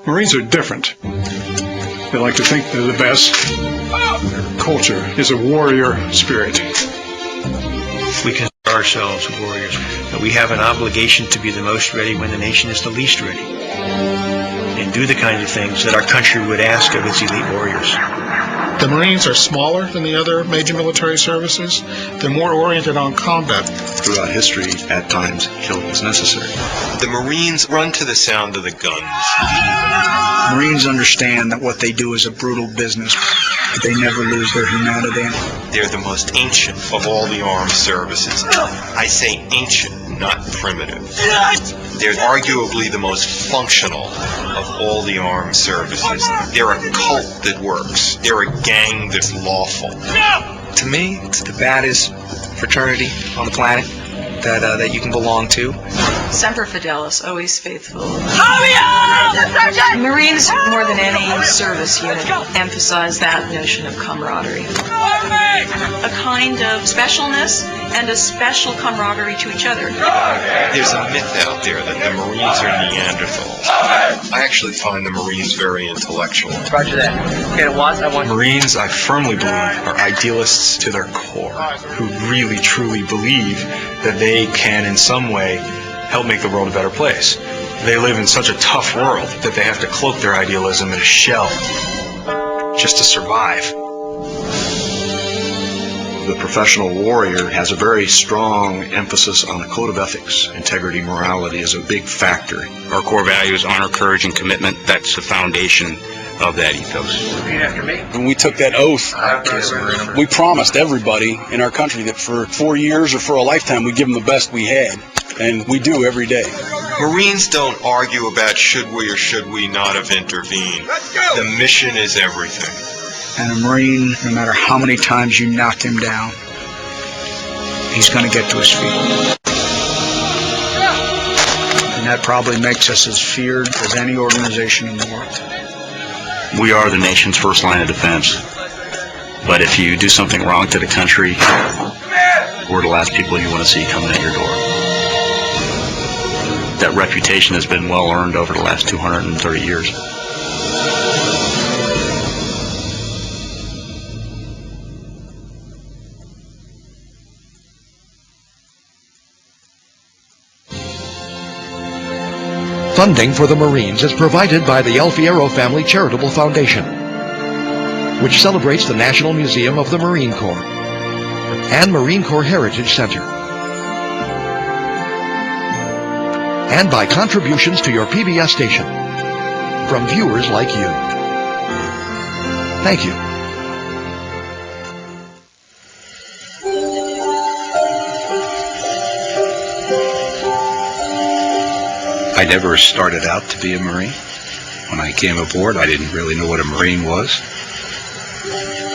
Marines are different. They like to think they're the best. Their culture is a warrior spirit. We consider ourselves warriors. We have an obligation to be the most ready when the nation is the least ready, and do the kind of things that our country would ask of its elite warriors. The Marines are smaller than the other major military services. They're more oriented on combat. Throughout history, at times, killing is necessary. The Marines run to the sound of the guns. Marines understand that what they do is a brutal business, but they never lose their humanity. They're the most ancient of all the armed services. I say ancient, not primitive. They're arguably the most functional of all the armed services. They're a cult that works. They're a gang that's lawful. To me, it's the baddest fraternity on the planet that you can belong to. Semper Fidelis, always faithful. Marines, more than any service unit, emphasize that notion of camaraderie. A kind of specialness and a special camaraderie to each other. There's a myth out there that the Marines are Neanderthals. I actually find the Marines very intellectual. Roger that. Okay, I want Marines, I firmly believe, are idealists to their core, who really, truly believe that they can, in some way, help make the world a better place. They live in such a tough world that they have to cloak their idealism in a shell just to survive. The professional warrior has a very strong emphasis on a code of ethics. Integrity, morality is a big factor. Our core values, honor, courage, and commitment, that's the foundation of that ethos. Repeat after me. When we took that oath, we promised everybody in our country that for 4 years or for a lifetime we'd give them the best we had, and we do every day. Marines don't argue about should we or should we not have intervened. The mission is everything. And a Marine, no matter how many times you knock him down, he's going to get to his feet. And that probably makes us as feared as any organization in the world. We are the nation's first line of defense. But if you do something wrong to the country, we're the last people you want to see coming at your door. That reputation has been well earned over the last 230 years. Funding for the Marines is provided by the El Fierro Family Charitable Foundation, which celebrates the National Museum of the Marine Corps and Marine Corps Heritage Center, and by contributions to your PBS station from viewers like you. Thank you. I never started out to be a Marine. When I came aboard, I didn't really know what a Marine was.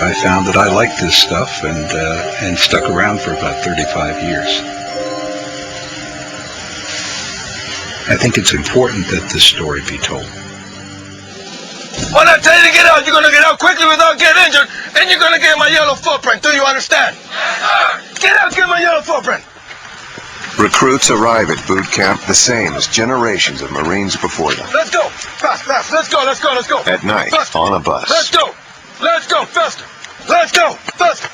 I found that I liked this stuff and stuck around for about 35 years. I think it's important that this story be told. When I tell you to get out, you're going to get out quickly without getting injured, and you're going to get my yellow footprint. Do you understand? Yes, sir. Get out, get my yellow footprint. Recruits arrive at boot camp the same as generations of Marines before them. Let's go. Fast, fast. Let's go, let's go, let's go. At night, faster. on a bus. Let's go. Let's go, faster. Let's go, faster.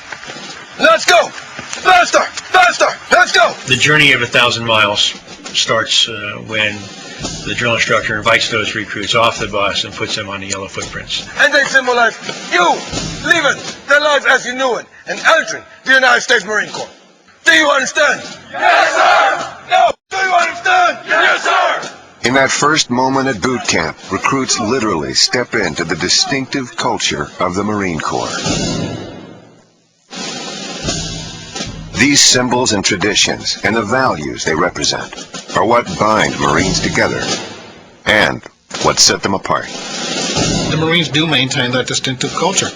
Let's go. Faster, faster. Let's go. The journey of 1,000 miles starts when the drill instructor invites those recruits off the bus and puts them on the yellow footprints. And they symbolize you leaving the life as you knew it and entering the United States Marine Corps. Do you understand? Yes, sir! No! Do you understand? Yes, sir! In that first moment at boot camp, recruits literally step into the distinctive culture of the Marine Corps. These symbols and traditions and the values they represent are what bind Marines together and what set them apart. The Marines do maintain that distinctive culture.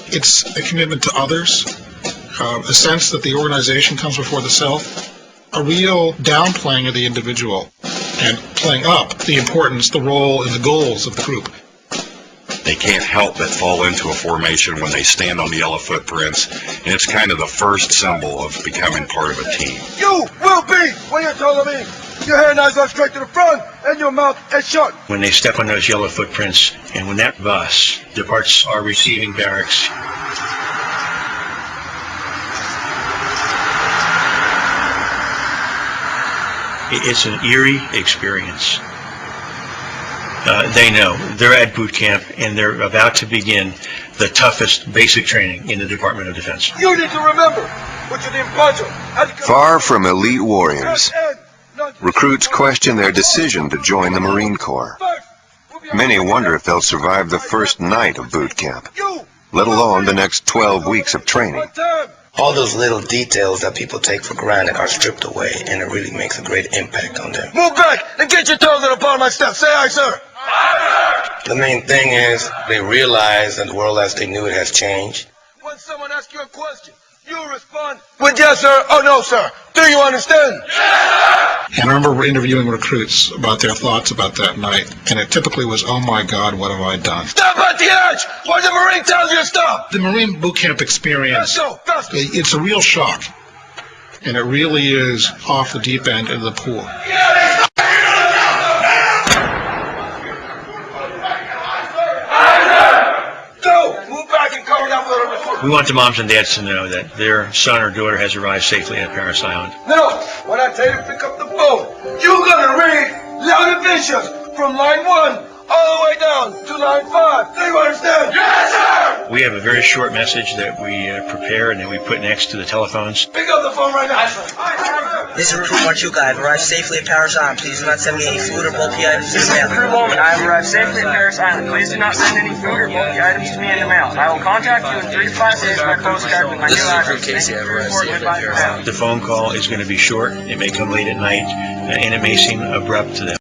It's a commitment to others, a sense that the organization comes before the self, a real downplaying of the individual and playing up the importance, the role, and the goals of the group. They can't help but fall into a formation when they stand on the yellow footprints, and it's kind of the first symbol of becoming part of a team. You will be when you're telling me. Your hair knives are straight to the front, and your mouth is shut. When they step on those yellow footprints, and when that bus departs our receiving barracks, it's an eerie experience. They know they're at boot camp and they're about to begin the toughest basic training in the Department of Defense. You need to remember what you did in Pancho. Far from elite warriors, recruits question their decision to join the Marine Corps. Many wonder if they'll survive the first night of boot camp, let alone the next 12 weeks of training. All those little details that people take for granted are stripped away, and it really makes a great impact on them. Move back and get your toes at the bottom of my step. Say aye, sir. The main thing is they realize that the world as they knew it has changed. When someone asks you a question, you respond with yes, sir, or no, sir. Do you understand? And I remember interviewing recruits about their thoughts about that night, and it typically was, oh my God, what have I done? Stop at the edge! Why the Marine tells you to stop! The Marine boot camp experience, it's a real shock, and it really is off the deep end into the pool. We want the moms and dads to know that their son or daughter has arrived safely at Paris Island. No, when I tell you to pick up the phone, you're gonna read loud and vicious from line 1 all the way down to line 5. Do you understand? Yes, sir! We have a very short message that we prepare and that we put next to the telephones. Pick up the phone right now. This is Recruit 1-2 guy. I've arrived safely at Paris Island. Please do not send me any food or bulky items to the mail. Crew Bowman, I have arrived safely at Paris Island. Please do not send any food or bulky items to me in the mail. I will contact you in 3 to 5 days by postcard with my new address. Casey. I've arrived safely at Paris Island. The phone call is going to be short. It may come late at night, and it may seem abrupt to them.